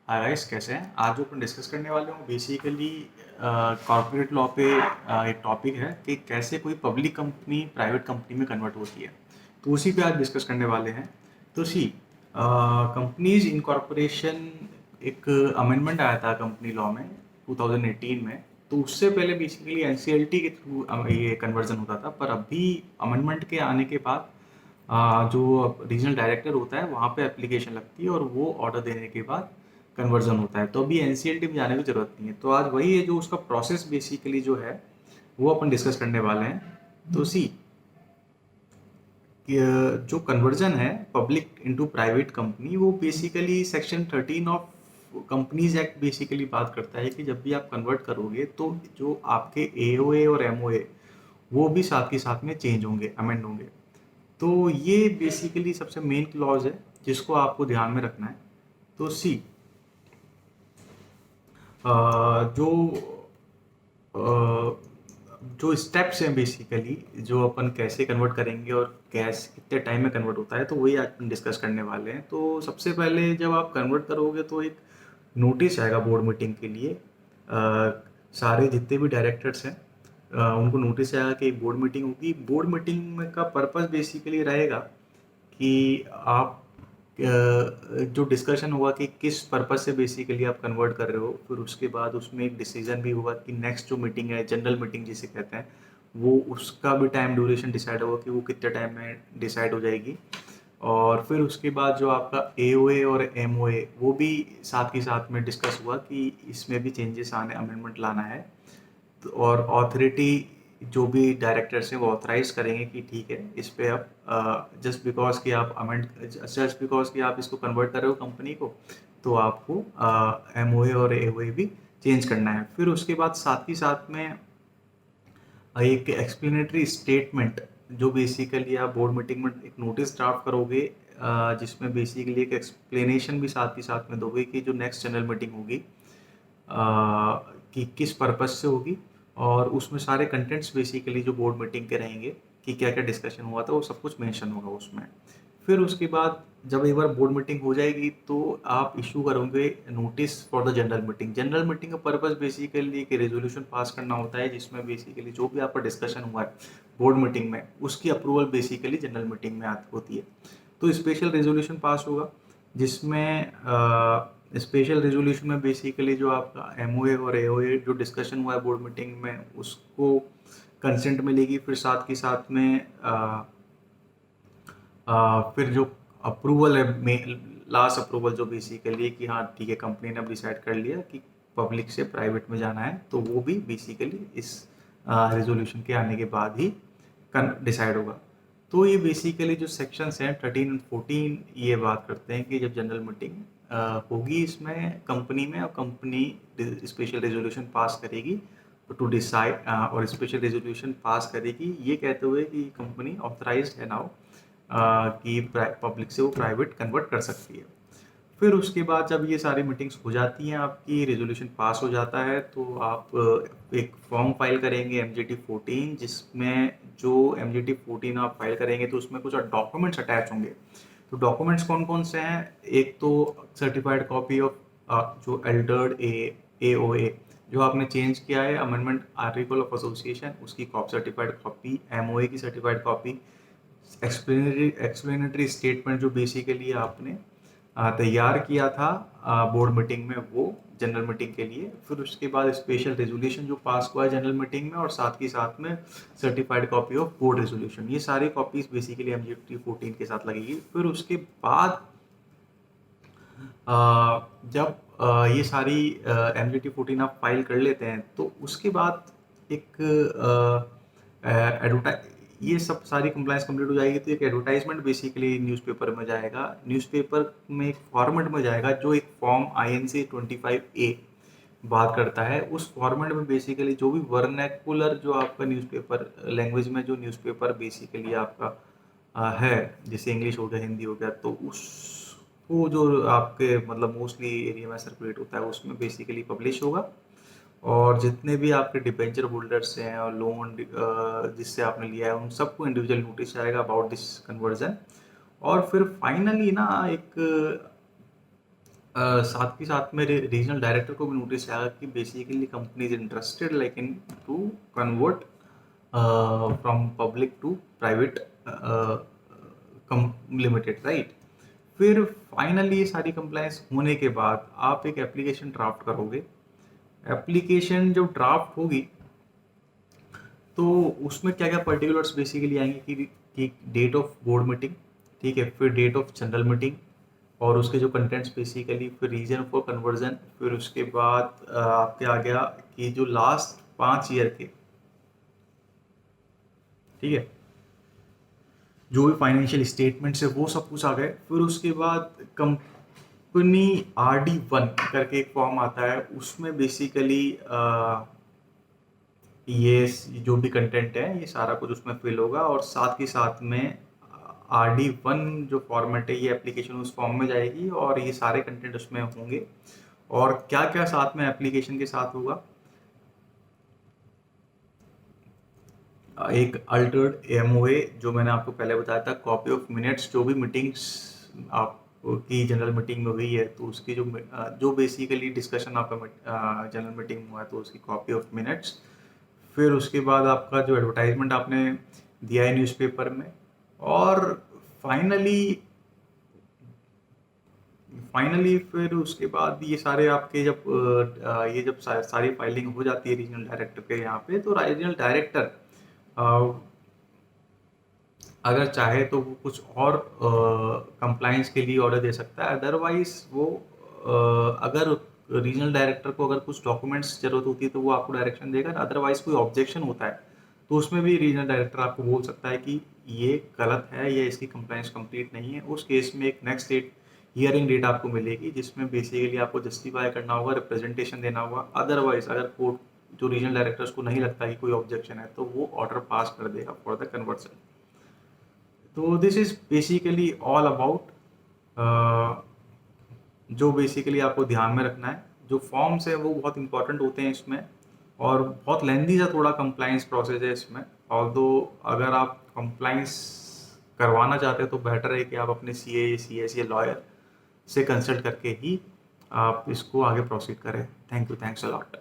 Hi guys, कैसे हैं? आज जो अपन डिस्कस करने वाले हूँ बेसिकली कॉर्पोरेट लॉ पे एक टॉपिक है कि कैसे कोई पब्लिक कंपनी प्राइवेट कंपनी में कन्वर्ट होती है। तो उसी पे आज डिस्कस करने वाले हैं। तो सी कंपनीज इनकॉर्पोरेशन एक अमेंडमेंट आया था कंपनी लॉ में 2018 में। तो उससे पहले बेसिकली एनसीएलटी के थ्रू ये कन्वर्जन होता था, पर अभी अमेंडमेंट के आने के बाद जो रीजनल डायरेक्टर होता है वहाँ पे एप्लीकेशन लगती है और वो ऑर्डर देने के बाद कन्वर्जन होता है। तो अभी एनसीएलटी में जाने की जरूरत नहीं है। तो आज वही है जो उसका प्रोसेस बेसिकली जो है वो अपन डिस्कस करने वाले हैं। तो सी जो कन्वर्जन है पब्लिक इनटू प्राइवेट कंपनी, वो basically section 13 of companies act basically बात करता है कि जब भी आप कन्वर्ट करोगे तो जो आपके एओए और एमओए वो भी साथ के साथ में चेंज होंगे, अमेंड होंगे। तो ये बेसिकली सबसे मेन क्लॉज है जिसको आपको ध्यान में रखना है। तो सी जो जो स्टेप्स हैं बेसिकली जो अपन कैसे कन्वर्ट करेंगे और कैसे कितने टाइम में कन्वर्ट होता है, तो वही आज अपन डिस्कस करने वाले हैं। तो सबसे पहले जब आप कन्वर्ट करोगे तो एक नोटिस आएगा बोर्ड मीटिंग के लिए। सारे जितने भी डायरेक्टर्स हैं उनको नोटिस आएगा कि एक बोर्ड मीटिंग होगी। बोर्ड मीटिंग में का पर्पस बेसिकली रहेगा कि आप जो डिस्कशन हुआ कि किस पर्पस से बेसिकली आप कन्वर्ट कर रहे हो, फिर उसके बाद उसमें एक डिसीजन भी हुआ कि नेक्स्ट जो मीटिंग है जनरल मीटिंग जिसे कहते हैं, वो उसका भी टाइम ड्यूरेशन डिसाइड होगा कि वो कितने टाइम में डिसाइड हो जाएगी। और फिर उसके बाद जो आपका एओए और एमओए वो भी साथ ही साथ में डिस्कस हुआ कि इसमें भी चेंजेस आने, अमेंडमेंट लाना है। तो और ऑथोरिटी जो भी डायरेक्टर्स हैं वो ऑथराइज करेंगे कि ठीक है इस पे आप जस्ट बिकॉज कि आप अमेंड जस्ट बिकॉज कि आप इसको कन्वर्ट कर रहे हो कंपनी को, तो आपको एमओए और एओए भी चेंज करना है। फिर उसके बाद साथ ही साथ में एक एक्सप्लेनेटरी स्टेटमेंट जो बेसिकली आप बोर्ड मीटिंग में एक नोटिस ड्राफ्ट करोगे, जिसमें बेसिकली एक एक्सप्लेनेशन भी साथ ही साथ में दोगे कि जो नेक्स्ट जनरल मीटिंग होगी कि किस पर्पस से होगी, और उसमें सारे कंटेंट्स बेसिकली जो बोर्ड मीटिंग के रहेंगे कि क्या क्या डिस्कशन हुआ था वो सब कुछ मेंशन होगा उसमें। फिर उसके बाद जब एक बार बोर्ड मीटिंग हो जाएगी तो आप इशू करोगे notice for the general meeting. General meeting का पर्पस बेसिकली एक रेजोल्यूशन पास करना होता है, जिसमें बेसिकली जो भी आपका डिस्कशन हुआ है बोर्ड मीटिंग में उसकी अप्रूवल बेसिकली जनरल मीटिंग में होती है। तो स्पेशल रेजोल्यूशन पास होगा जिसमें स्पेशल रेजोल्यूशन में बेसिकली जो आपका एमओए और एओए जो डिस्कशन हुआ है बोर्ड मीटिंग में उसको कंसेंट मिलेगी। फिर साथ के साथ में फिर जो अप्रूवल है, लास्ट अप्रूवल जो बेसिकली कि हाँ ठीक है कंपनी ने अब डिसाइड कर लिया कि पब्लिक से प्राइवेट में जाना है, तो वो भी बेसिकली इस रेजोल्यूशन के आने के बाद ही डिसाइड होगा। तो ये बेसिकली जो सेक्शंस हैं 13 और 14 ये बात करते हैं कि जब जनरल मीटिंग होगी इसमें कंपनी में, और कंपनी स्पेशल रेजोल्यूशन पास करेगी टू डिसाइड, और स्पेशल रेजोल्यूशन पास करेगी ये कहते हुए कि कंपनी ऑथराइज्ड है नाउ कि पब्लिक से वो प्राइवेट कन्वर्ट कर सकती है। फिर उसके बाद जब ये सारी मीटिंग्स हो जाती हैं, आपकी रेजोल्यूशन पास हो जाता है, तो आप एक फॉर्म फाइल करेंगे MGT 14, जिसमें जो MGT 14 आप फाइल करेंगे तो उसमें कुछ डॉक्यूमेंट्स अटैच होंगे। तो डॉक्यूमेंट्स कौन कौन से हैं? एक तो सर्टिफाइड कॉपी ऑफ जो एल्डर्ड एओए जो आपने चेंज किया है, अमेंडमेंट आर्टिकल ऑफ एसोसिएशन, उसकी सर्टिफाइड कॉपी, एमओए की सर्टिफाइड कॉपी, एक्सप्लेनेटरी स्टेटमेंट जो बेसिकली आपने तैयार किया था बोर्ड मीटिंग में वो जनरल मीटिंग के लिए। फिर उसके बाद स्पेशल रेजोल्यूशन जो पास हुआ है जनरल मीटिंग में, और साथ ही साथ में certified copy of board resolution, ये सारी कॉपीज बेसिकली MGT 14 के साथ लगेगी। फिर उसके बाद जब ये सारी MGT 14 आप फाइल कर लेते हैं तो उसके बाद एक एडवर्टाइज, ये सब सारी कंप्लाइंस कंप्लीट हो जाएगी तो एक एडवर्टाइजमेंट बेसिकली न्यूज़पेपर में जाएगा। न्यूज़पेपर में एक फॉर्मेट में जाएगा जो एक फॉर्म INC 25A बात करता है। उस फॉर्मेट में बेसिकली जो भी वर्नैकुलर जो आपका न्यूज़पेपर लैंग्वेज में जो न्यूज़पेपर बेसिकली आपका है, जैसे इंग्लिश हो गया, हिंदी हो गया, तो उसको जो आपके मतलब मोस्टली एरिया में सर्कुलेट होता है उसमें बेसिकली पब्लिश होगा। और जितने भी आपके डिबेंचर होल्डर्स हैं और लोन जिससे आपने लिया है उन सबको इंडिविजुअल नोटिस आएगा अबाउट दिस कन्वर्जन। और फिर फाइनली ना एक साथ ही साथ में रीजनल डायरेक्टर को भी नोटिस आया कि basically company is interested like in to convert from public to private limited, right. फिर फाइनली ये सारी कंप्लायंस होने के बाद आप एक एप्लीकेशन ड्राफ्ट करोगे। एप्लीकेशन जब ड्राफ्ट होगी तो उसमें क्या क्या पर्टिकुलर्स बेसिकली आएंगे कि डेट ऑफ बोर्ड मीटिंग, ठीक है, फिर डेट ऑफ जनरल मीटिंग और उसके जो कंटेंट्स बेसिकली, फिर रीजन फॉर कन्वर्जन, फिर उसके बाद आपके आ गया कि जो लास्ट 5 ईयर के, ठीक है, जो भी फाइनेंशियल स्टेटमेंट्स है वो सब कुछ आ गए। फिर उसके बाद कंपनी RD1 करके एक फॉर्म आता है, उसमें बेसिकली ये जो भी कंटेंट है ये सारा कुछ उसमें फिल होगा और साथ ही साथ में RD1 जो फॉर्मेट है ये एप्लीकेशन उस फॉर्म में जाएगी और ये सारे कंटेंट उसमें होंगे। और क्या क्या साथ में एप्लीकेशन के साथ होगा, एक अल्टर्ड MOA जो मैंने आपको पहले बताया था, कॉपी ऑफ मिनट्स, जो भी मीटिंग्स आपकी जनरल मीटिंग में हुई है तो उसकी जो बेसिकली डिस्कशन आपका जनरल मीटिंग में हुआ है तो उसकी कॉपी ऑफ मिनट्स। फिर उसके बाद आपका जो एडवर्टाइजमेंट आपने दिया है न्यूज़पेपर में। और फाइनली फाइनली फिर उसके बाद ये सारे आपके ये जब सारी फाइलिंग हो जाती है रीजनल डायरेक्टर के यहाँ पे, तो रीजनल डायरेक्टर अगर चाहे तो वो कुछ और कंप्लायंस के लिए ऑर्डर दे सकता है। अदरवाइज वो अगर रीजनल डायरेक्टर को अगर कुछ डॉक्यूमेंट्स जरूरत होती है तो वो आपको डायरेक्शन देगा। अदरवाइज कोई ऑब्जेक्शन होता है तो उसमें भी रीजनल डायरेक्टर आपको बोल सकता है कि ये गलत है या इसकी कंप्लायंस कंप्लीट नहीं है। उस केस में एक नेक्स्ट डेट, हियरिंग डेट आपको मिलेगी जिसमें बेसिकली आपको जस्टिफाई करना होगा, रिप्रेजेंटेशन देना होगा। अदरवाइज अगर कोर्ट जो रीजनल डायरेक्टर्स को नहीं लगता कि कोई ऑब्जेक्शन है तो वो ऑर्डर पास कर देगा फॉर द कन्वर्सन। तो this is basically all about जो बेसिकली आपको ध्यान में रखना है। जो फॉर्म्स है वो बहुत इंपॉर्टेंट होते हैं इसमें और बहुत लेंदी सा थोड़ा कंप्लाइंस प्रोसेस है इसमें। ऑल्दो अगर आप कंप्लाइंस करवाना चाहते हैं तो बेटर है कि आप अपने CA, CS या लॉयर से कंसल्ट करके ही आप इसको आगे प्रोसीड करें। Thank you, thanks a lot.